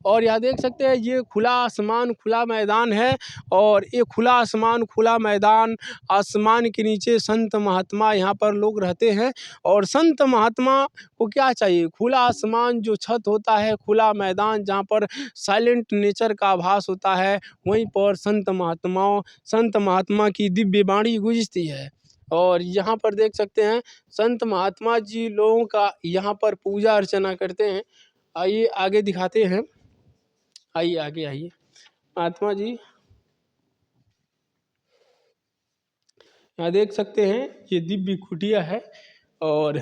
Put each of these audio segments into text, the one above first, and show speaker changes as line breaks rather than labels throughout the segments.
और यहाँ देख सकते हैं ये खुला आसमान, खुला मैदान है। और ये खुला आसमान, खुला मैदान, आसमान के नीचे संत महात्मा यहाँ पर लोग रहते हैं। और संत महात्मा को क्या चाहिए? खुला आसमान, जो छत होता है, खुला मैदान जहाँ पर साइलेंट नेचर का आभास होता है, वहीं पर संत महात्मा की दिव्य वाणी गूंजती है। और यहाँ पर देख सकते हैं संत महात्मा जी लोगों का यहाँ पर पूजा अर्चना करते हैं। आइए आगे दिखाते हैं, आइए आगे आइए। महात्मा जी यहाँ देख सकते हैं ये दिव्य कुटिया है। और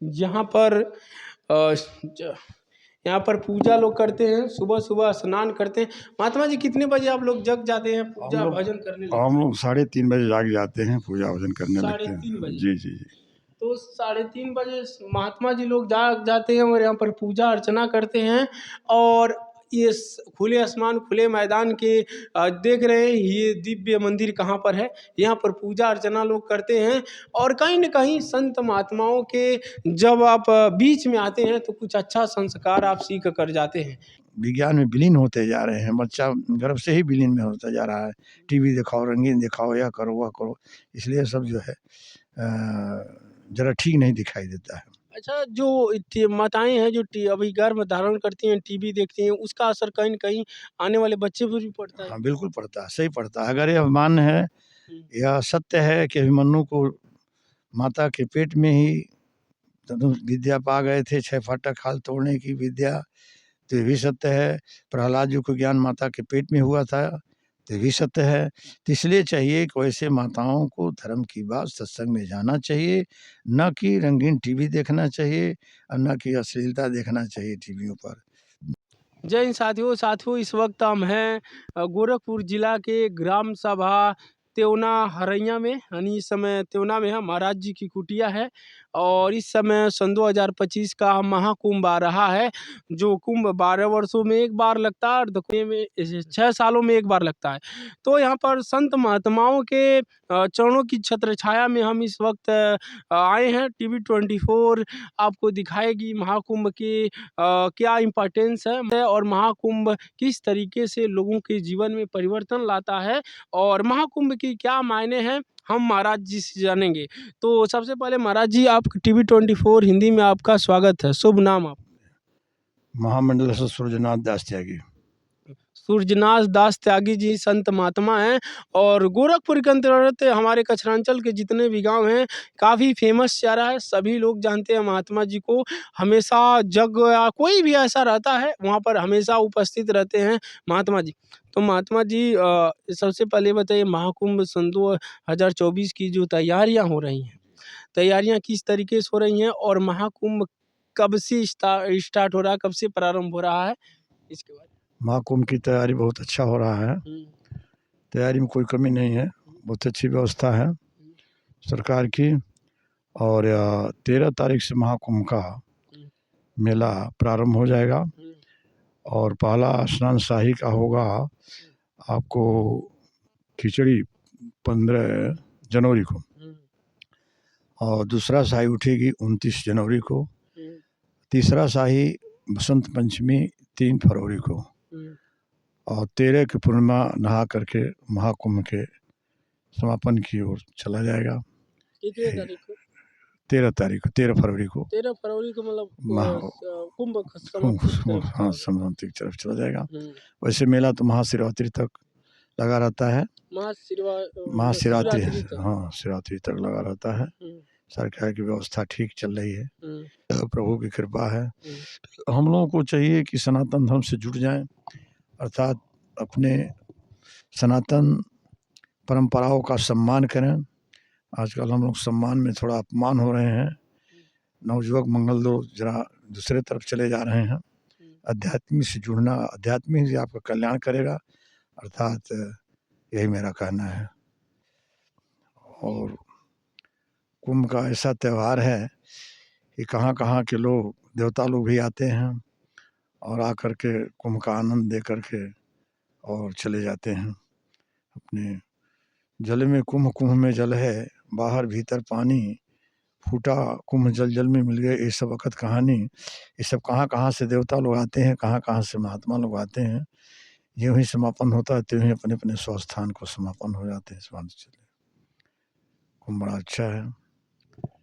यहाँ पर यहाँ पर पूजा लोग करते हैं, सुबह सुबह स्नान करते हैं। महात्मा जी कितने बजे आप लोग जग जाते हैं पूजा भजन करने लगते हैं?
हम लोग 3:30 बजे जाग जाते हैं, पूजा भजन करने लगते हैं।
3:30 बजे?
जी जी जी।
तो 3:30 बजे महात्मा जी लोग जाग जाते हैं और यहाँ पर पूजा अर्चना करते हैं। और ये खुले आसमान, खुले मैदान के देख रहे हैं ये दिव्य मंदिर कहाँ पर है। यहाँ पर पूजा अर्चना लोग करते हैं। और कहीं न कहीं संत महात्माओं के जब आप बीच में आते हैं तो कुछ अच्छा संस्कार आप सीख कर जाते हैं।
विज्ञान में विलीन होते जा रहे हैं, बच्चा गर्भ से ही विलीन में होता जा रहा है। टीवी दिखाओ, रंगीन दिखाओ, यह करो वह करो, इसलिए सब जो है जरा ठीक नहीं दिखाई देता है।
अच्छा, जो माताएं हैं जो अभी गर्भ धारण करती हैं, टीवी देखती हैं, उसका असर कहीं न कहीं आने वाले बच्चे पर भी पड़ता है?
हाँ बिल्कुल पड़ता है, सही पड़ता है। अगर यह मान्य है, यह सत्य है कि अभिमन्यु को माता के पेट में ही विद्या पा गए थे, 6 फाटक हाल तोड़ने की विद्या, तो ये भी सत्य है। प्रहलाद जी को ज्ञान माता के पेट में हुआ था, तो ये भी सत्य है। तो इसलिए चाहिए कि वैसे माताओं को धर्म की बात सत्संग में जाना चाहिए, न कि रंगीन टीवी देखना चाहिए और न कि अश्लीलता देखना चाहिए टीवियों पर।
जय हिंद साथियों, इस वक्त हम हैं गोरखपुर जिला के ग्राम सभा तेवना हरैया में। यानी इस समय तेवना में है, महाराज जी की कुटिया है। और इस समय सन 2025 का महाकुंभ आ रहा है, जो कुंभ 12 वर्षों में एक बार लगता है और दक्षिण में 6 सालों में एक बार लगता है। तो यहाँ पर संत महात्माओं के चरणों की छत्र छाया में हम इस वक्त आए हैं। टीवी 24 आपको दिखाएगी महाकुंभ की क्या इम्पोर्टेंस है और महाकुंभ किस तरीके से लोगों के जीवन में परिवर्तन लाता है और महाकुंभ की क्या मायने हैं, हम महाराज जी से जानेंगे। तो सबसे पहले महाराज जी, आप टीवी 24 हिंदी में आपका स्वागत है। शुभ नाम आप?
महामंडल से सूर्यनाथ दास त्यागी।
सूर्यनाथ दास त्यागी जी संत महात्मा हैं। और गोरखपुर के अंतर्गत हमारे कचरांचल के जितने भी गांव हैं, काफ़ी फेमस चारा है, सभी लोग जानते हैं महात्मा जी को। हमेशा जग या कोई भी ऐसा रहता है वहाँ पर हमेशा उपस्थित रहते हैं महात्मा जी। तो महात्मा जी सबसे पहले बताइए, महाकुंभ सन 2024 की जो तैयारियाँ हो रही हैं, तैयारियाँ किस तरीके से हो रही हैं और महाकुंभ कब से स्टार्ट हो रहा है, कब से प्रारंभ हो रहा है, इसके बारे
महाकुंभ की तैयारी बहुत अच्छा हो रहा है,
में?
तैयारी में कोई कमी नहीं है, बहुत अच्छी व्यवस्था है सरकार की। और 13 तारीख से महाकुंभ का मेला प्रारंभ हो जाएगा और पहला स्नान शाही का होगा आपको खिचड़ी 15 जनवरी को, और दूसरा शाही उठेगी 29 जनवरी को, तीसरा शाही बसंत पंचमी 3 फरवरी को, और 13 की पूर्णिमा नहा करके महाकुंभ के समापन की ओर चला जाएगा।
कितने तारीख को?
13 तारीख को, 13 फरवरी को
13 फरवरी को मतलब कुंभ
हाँ समाप्ति की तरफ चला जाएगा। वैसे मेला तो महाशिवरात्रि तक लगा रहता है, महाशिवरात्रि, हाँ शिवरात्रि तक लगा रहता है। सरकार की व्यवस्था ठीक चल रही है, प्रभु की कृपा है। हम लोगों को चाहिए कि सनातन धर्म से जुड़ जाएं, अर्थात अपने सनातन परंपराओं का सम्मान करें। आजकल हम लोग सम्मान में थोड़ा अपमान हो रहे हैं, नवयुवक मंगल दो जरा दूसरे तरफ चले जा रहे हैं। अध्यात्म से जुड़ना, अध्यात्म ही आपका कल्याण करेगा, अर्थात यही मेरा कहना है। और कुंभ का ऐसा त्यौहार है कि कहाँ कहाँ के लोग, देवता लोग भी आते हैं और आकर के कुंभ का आनंद दे करके और चले जाते हैं अपने। जल में कुंभ, कुंभ में जल है, बाहर भीतर पानी, फूटा कुंभ जल जल में मिल गए, ये सब वक़्त कहानी, ये सब कहाँ कहाँ से देवता लोग आते हैं, कहाँ कहाँ से महात्मा लोग आते हैं। यूँ ही समापन होता है, त्यों ही अपने अपने स्वस्थान को समापन हो जाते हैं। मान के चलिए कुंभ बड़ा अच्छा है,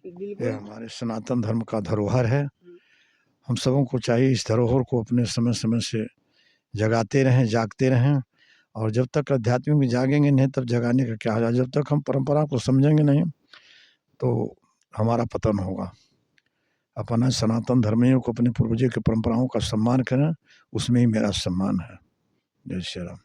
ये
बिल्कुल।
हमारे सनातन धर्म का धरोहर है। हम सबों को चाहिए इस धरोहर को अपने समय समय से जगाते रहें, जागते रहें, और जब तक आध्यात्मिक में जागेंगे नहीं तब जगाने का क्या हाल है। जब तक हम परंपरा को समझेंगे नहीं तो हमारा पतन होगा। अपना सनातन धर्मियों को, अपने पूर्वजों की परंपराओं का सम्मान करें, उसमें ही मेरा सम्मान है। जय श्री राम।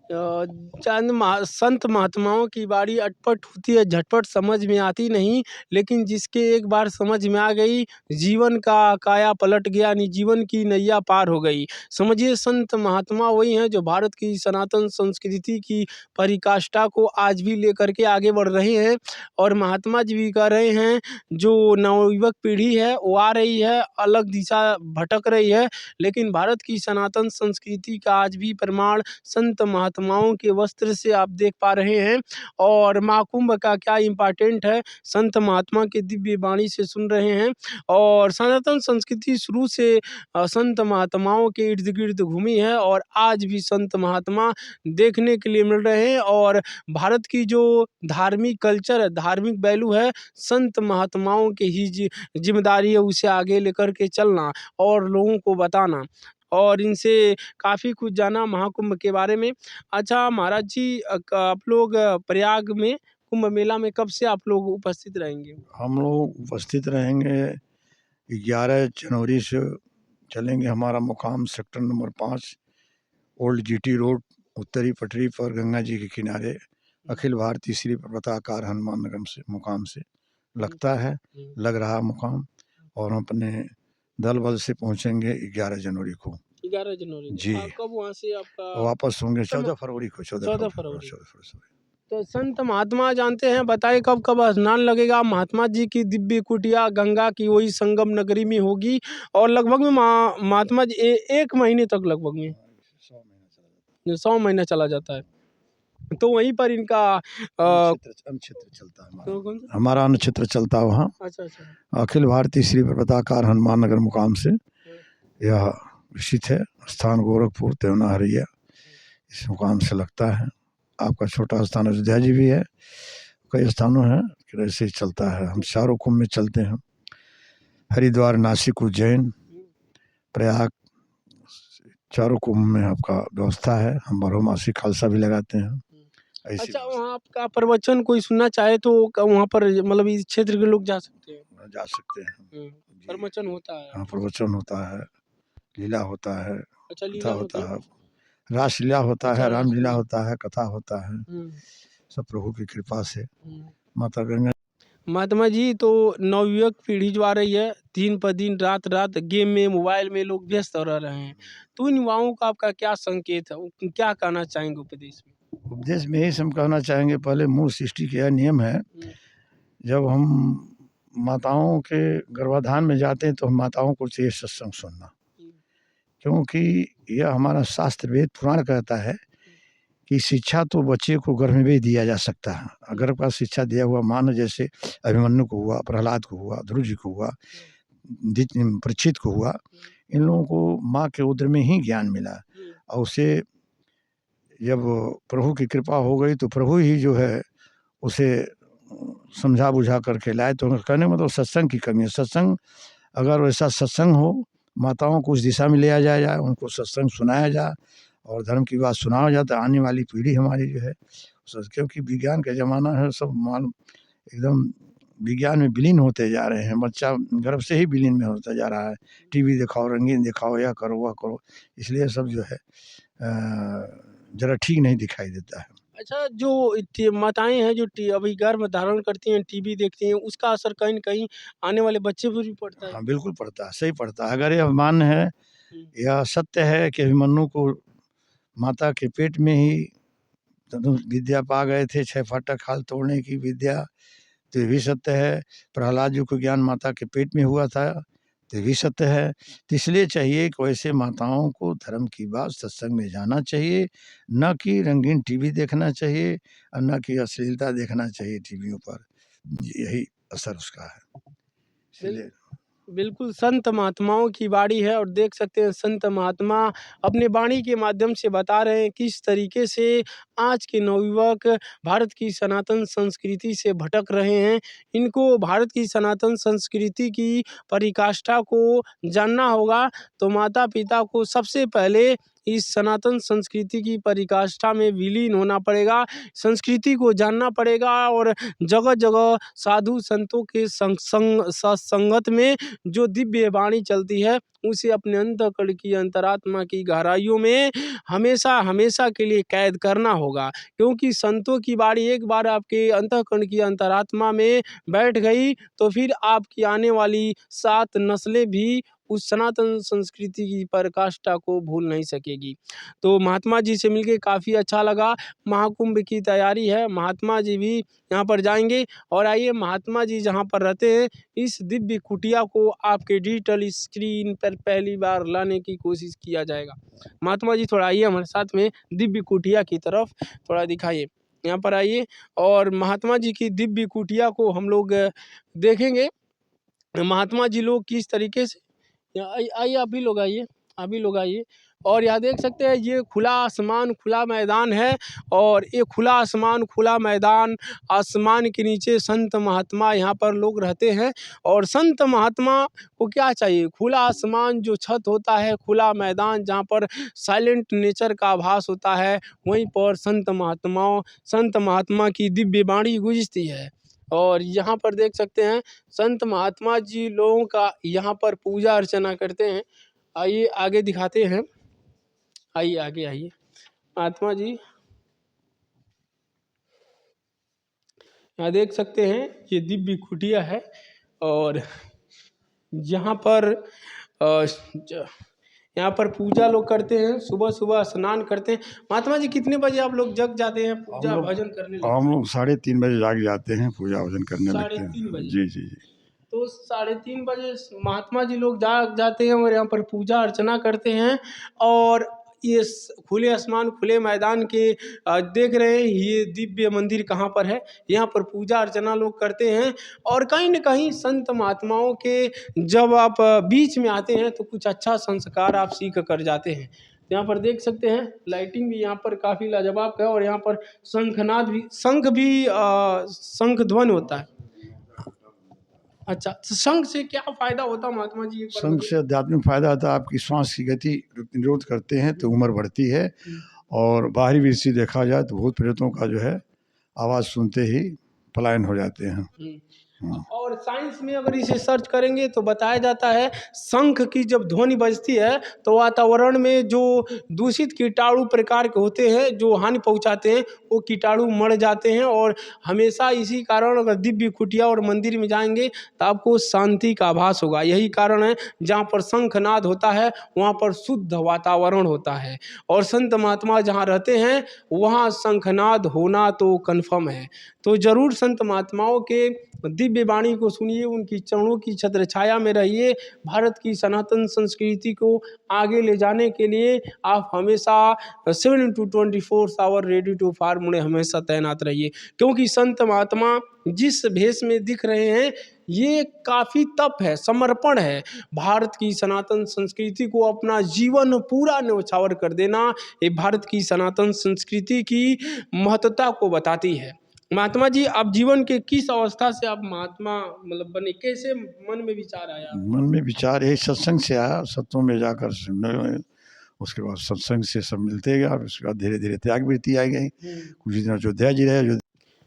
चंद संत महात्माओं की बारी अटपट होती है, झटपट समझ में आती नहीं, लेकिन जिसके एक बार समझ में आ गई, जीवन का काया पलट गया, यानी जीवन की नैया पार हो गई। समझिए, संत महात्मा वही हैं जो भारत की सनातन संस्कृति की परिकाष्ठा को आज भी लेकर के आगे बढ़ रहे हैं। और महात्मा जी भी कह रहे हैं, जो नवयुवक पीढ़ी है वो आ रही है, अलग दिशा भटक रही है, लेकिन भारत की सनातन संस्कृति का आज भी प्रमाण संत महात्माओं के वस्त्र से आप देख पा रहे हैं। और महाकुंभ का क्या इम्पोर्टेंट है, संत महात्मा के दिव्य वाणी से सुन रहे हैं। और सनातन संस्कृति शुरू से संत महात्माओं के इर्द गिर्द घूमी है, और आज भी संत महात्मा देखने के लिए मिल रहे हैं। और भारत की जो धार्मिक कल्चर है, धार्मिक वैल्यू है, संत महात्माओं की ही जिम्मेदारी है उसे आगे लेकर के चलना और लोगों को बताना। और इनसे काफ़ी कुछ जाना महाकुंभ के बारे में। अच्छा महाराज जी, आप लोग प्रयाग में कुंभ मेला में कब से आप लोग उपस्थित रहेंगे?
हम लोग उपस्थित रहेंगे 11 जनवरी से चलेंगे। हमारा मुकाम sector number 5 old GT road, उत्तरी पटरी पर गंगा जी के किनारे अखिल भारतीय श्री पर्वताकार हनुमान नगर से मुकाम से लगता है, लग रहा मुकाम। और हम अपने दल बल से पहुंचेंगे 11 जनवरी को।
11 जनवरी
जी।
कब वहाँ से आपका
वापस होंगे 14 फरवरी को।
14 फरवरी। तो संत महात्मा जानते हैं, बताइए कब कब स्नान लगेगा? महात्मा जी की दिव्य कुटिया गंगा की वही संगम नगरी में होगी, और लगभग में महात्मा जी 1 महीने तक लगभग में 100 महीना चला जाता है। तो वहीं पर इनका
क्षेत्र चलता है, हमारा अन्न क्षेत्र चलता है वहाँ।
अच्छा अच्छा।
अखिल भारतीय श्री पर्वताकार हनुमान नगर मुकाम से यह स्थित है। स्थान गोरखपुर तेवना हरिया, इस मुकाम से लगता है। आपका छोटा स्थान अयोध्या जी भी है, कई स्थानों हैं, ऐसे ही चलता है। हम चारों कुंभ में चलते हैं, हरिद्वार, नासिक, उज्जैन, प्रयाग, चारों कुंभ में आपका व्यवस्था है। हम बारहमासी खालसा भी लगाते हैं।
अच्छा, वहाँ आपका प्रवचन कोई सुनना चाहे तो वहाँ पर मतलब इस क्षेत्र के लोग जा सकते हैं?
जा सकते हैं।
प्रवचन होता है?
हाँ, प्रवचन होता है, लीला होता है,
अच्छा,
कथा
लीला
होता है, रासलीला होता है, रामलीला होता है, कथा होता है, सब प्रभु की कृपा से। माता गंगा
महात्मा जी, तो नवयुवक पीढ़ी जो आ रही है, दिन पर दिन रात रात गेम में, मोबाइल में लोग व्यस्त रह रहे हैं, तो इन युवाओं का आपका क्या संकेत है, क्या कहना चाहेंगे उपदेश में?
उपदेश में यही हम कहना चाहेंगे, पहले मूल सृष्टि का यह नियम है, जब हम माताओं के गर्भाधान में जाते हैं तो हम माताओं को चाहिए सत्संग सुनना, क्योंकि यह हमारा शास्त्र वेद पुराण कहता है कि शिक्षा तो बच्चे को गर्भ में भी दिया जा सकता है। अगर का शिक्षा दिया हुआ, मान जैसे अभिमन्यु को हुआ, प्रहलाद को हुआ, ध्रुव जी को हुआ, परीक्षित को हुआ, इन लोगों को माँ के उदर में ही ज्ञान मिला, और उसे जब प्रभु की कृपा हो गई तो प्रभु ही जो है उसे समझा बुझा करके लाए। तो कहने मतलब सत्संग की कमी है। सत्संग, अगर वैसा सत्संग हो, माताओं को उस दिशा में ले जाए, उनको सत्संग सुनाया जाए और धर्म की बात सुनाया जाए, तो आने वाली पीढ़ी हमारी जो है, क्योंकि विज्ञान का ज़माना है, सब मालूम एकदम विज्ञान में विलीन होते जा रहे हैं। बच्चा गर्भ से ही विलीन में होता जा रहा है। टीवी दिखाओ, रंगीन दिखाओ, यह करो वह करो, इसलिए सब जो है ज़रा ठीक नहीं दिखाई देता है।
अच्छा, जो माताएं हैं जो अभी गर्भ धारण करती हैं, टीवी देखती हैं, उसका असर कहीं न कहीं आने वाले बच्चे पर भी पड़ता है?
हाँ, बिल्कुल पड़ता है, सही पड़ता है। अगर यह मान्य है, यह सत्य है कि अभिमन्यु को माता के पेट में ही विद्या पा गए थे, 6 फाटक खाल तोड़ने की विद्या, तो ये भी सत्य है। प्रहलाद जी को ज्ञान माता के पेट में हुआ था, तो ये भी सत्य है। तो इसलिए चाहिए कि वैसे माताओं को धर्म की बात सत्संग में जाना चाहिए, न कि रंगीन टीवी देखना चाहिए और न कि अश्लीलता देखना चाहिए टीवियों पर। यही असर उसका है। इसलिए
बिल्कुल संत महात्माओं की वाणी है और देख सकते हैं संत महात्मा अपने वाणी के माध्यम से बता रहे हैं किस तरीके से आज के नवयुवक भारत की सनातन संस्कृति से भटक रहे हैं। इनको भारत की सनातन संस्कृति की परिकाष्ठा को जानना होगा, तो माता पिता को सबसे पहले इस सनातन संस्कृति की परिकाष्ठा में विलीन होना पड़ेगा, संस्कृति को जानना पड़ेगा और जगह जगह साधु संतों के संगत में जो दिव्य वाणी चलती है उसे अपने अंतःकरण की अंतरात्मा की गहराइयों में हमेशा हमेशा के लिए कैद करना होगा, क्योंकि संतों की वाणी एक बार आपके अंतःकरण की अंतरात्मा में बैठ गई तो फिर आपकी आने वाली 7 नस्लें भी उस सनातन संस्कृति की पराकाष्ठा को भूल नहीं सकेगी। तो महात्मा जी से मिलके काफ़ी अच्छा लगा। महाकुंभ की तैयारी है, महात्मा जी भी यहाँ पर जाएंगे और आइए महात्मा जी जहाँ पर रहते हैं इस दिव्य कुटिया को आपके डिजिटल स्क्रीन पर पहली बार लाने की कोशिश किया जाएगा। महात्मा जी थोड़ा आइए हमारे साथ में दिव्य कुटिया की तरफ थोड़ा दिखाइए, यहाँ पर आइए और महात्मा जी की दिव्य कुटिया को हम लोग देखेंगे। महात्मा जी लोग किस तरीके से आइए आप भी लोग आइए, आप भी लोग आइए और यहाँ देख सकते हैं ये खुला आसमान खुला मैदान है और ये खुला आसमान खुला मैदान, आसमान के नीचे संत महात्मा यहाँ पर लोग रहते हैं और संत महात्मा को क्या चाहिए, खुला आसमान जो छत होता है, खुला मैदान जहाँ पर साइलेंट नेचर का आभास होता है, वहीं पर संत महात्मा की दिव्य वाणी गूंजती है। और यहाँ पर देख सकते हैं संत महात्मा जी लोगों का यहाँ पर पूजा अर्चना करते हैं। आइए आगे दिखाते हैं, आइए आगे आइए महात्मा जी यहाँ देख सकते हैं ये दिव्य कुटिया है और यहाँ पर यहाँ पर पूजा लोग करते हैं, सुबह सुबह स्नान करते हैं। महात्मा जी कितने बजे आप लोग जग जाते हैं पूजा भजन करने लगते हैं?
हम लोग 3:30 बजे जाग जाते हैं, पूजा भजन करने लगते हैं।
3:30 बजे?
जी जी जी।
तो 3:30 बजे महात्मा जी लोग जाग जाते हैं और यहाँ पर पूजा अर्चना करते हैं और ये खुले आसमान खुले मैदान के देख रहे हैं ये दिव्य मंदिर कहाँ पर है, यहाँ पर पूजा अर्चना लोग करते हैं और कहीं न कहीं संत महात्माओं के जब आप बीच में आते हैं तो कुछ अच्छा संस्कार आप सीख कर जाते हैं। यहाँ पर देख सकते हैं लाइटिंग भी यहाँ पर काफ़ी लाजवाब है और यहाँ पर शंख भी शंख ध्वनि होता है। अच्छा, तो शंख से क्या फायदा होता है महात्मा जी?
शंख से आध्यात्मिक फायदा होता है, आपकी श्वास की गति निरोध करते हैं तो उम्र बढ़ती है और बाहरी दृष्टि देखा जाए तो भूत प्रेतों का जो है आवाज़ सुनते ही पलायन हो जाते हैं।
और साइंस में अगर इसे सर्च करेंगे तो बताया जाता है शंख की जब ध्वनि बजती है तो वातावरण में जो दूषित कीटाणु प्रकार के होते हैं जो हानि पहुंचाते हैं वो कीटाणु मर जाते हैं और हमेशा इसी कारण अगर दिव्य कुटिया और मंदिर में जाएंगे तो आपको शांति का आभास होगा। यही कारण है जहाँ पर शंखनाद होता है वहाँ पर शुद्ध वातावरण होता है और संत महात्मा जहाँ रहते हैं वहाँ शंखनाद होना तो कन्फर्म है। तो जरूर संत महात्माओं के दिव्य वाणी को सुनिए, उनकी चरणों की छत्र छाया में रहिए। भारत की सनातन संस्कृति को आगे ले जाने के लिए आप हमेशा 7x24 our ready to farm में हमेशा तैनात रहिए, क्योंकि संत महात्मा जिस भेष में दिख रहे हैं ये काफ़ी तप है, समर्पण है। भारत की सनातन संस्कृति को अपना जीवन पूरा न्यौछावर कर देना ये भारत की सनातन संस्कृति की महत्वता को बताती है। महात्मा जी आप जीवन के किस अवस्था से आप महात्मा मतलब बने, कैसे मन में विचार आया?
मन में विचार यही सत्संग से आया, सत्संग में जाकर उसके बाद सत्संग से सब मिलते गया, उसके बाद धीरे धीरे त्याग वृत्ति आ गई। कुछ दिन अयोध्या जी रहे।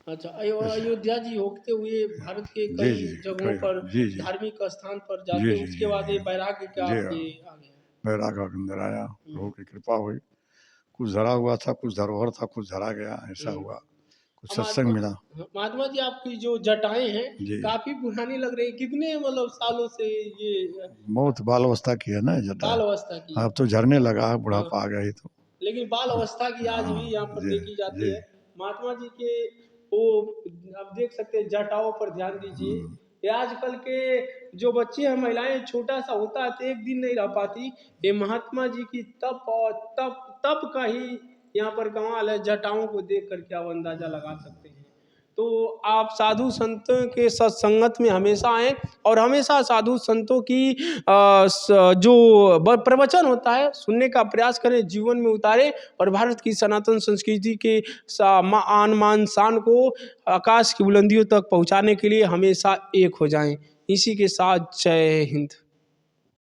अच्छा, अयोध्या जी होते हुए भारत के कई जगहों पर धार्मिक स्थान पर जाते हैं, उसके बाद ये वैराग्य का आपके आ गया?
वैराग्य अंदर आया, प्रभु की कृपा हुई। कुछ धरा हुआ था, कुछ धरोहर था, कुछ धरा गया, ऐसा हुआ। कुछ सत्संग मिला।
महात्मा जी आपकी जो जटाएं हैं काफी पुरानी लग रही है, कितने मतलब सालों से ये?
बहुत बाल अवस्था की है ना जटा,
बाल अवस्था की।
अब तो झरने लगा, बुढ़ापा आ गया ही तो,
लेकिन बाल अवस्था की आज भी यहाँ पर देखी जाती है। महात्मा जी के वो आप देख सकते हैं जटाओं पर ध्यान दीजिए। ये आजकल के जो बच्चे हैं महिलाएं छोटा सा होता है तो एक दिन नहीं रह पाती, ये महात्मा जी की तप और तप का ही यहाँ पर कमाल है। जटाओं को देख कर क्या अंदाजा लगा सकते हैं। तो आप साधु संतों के सत्संगत में हमेशा आएँ और हमेशा साधु संतों की जो प्रवचन होता है सुनने का प्रयास करें, जीवन में उतारें और भारत की सनातन संस्कृति के आन मान शान को आकाश की बुलंदियों तक पहुंचाने के लिए हमेशा एक हो जाएं। इसी के साथ जय हिंद।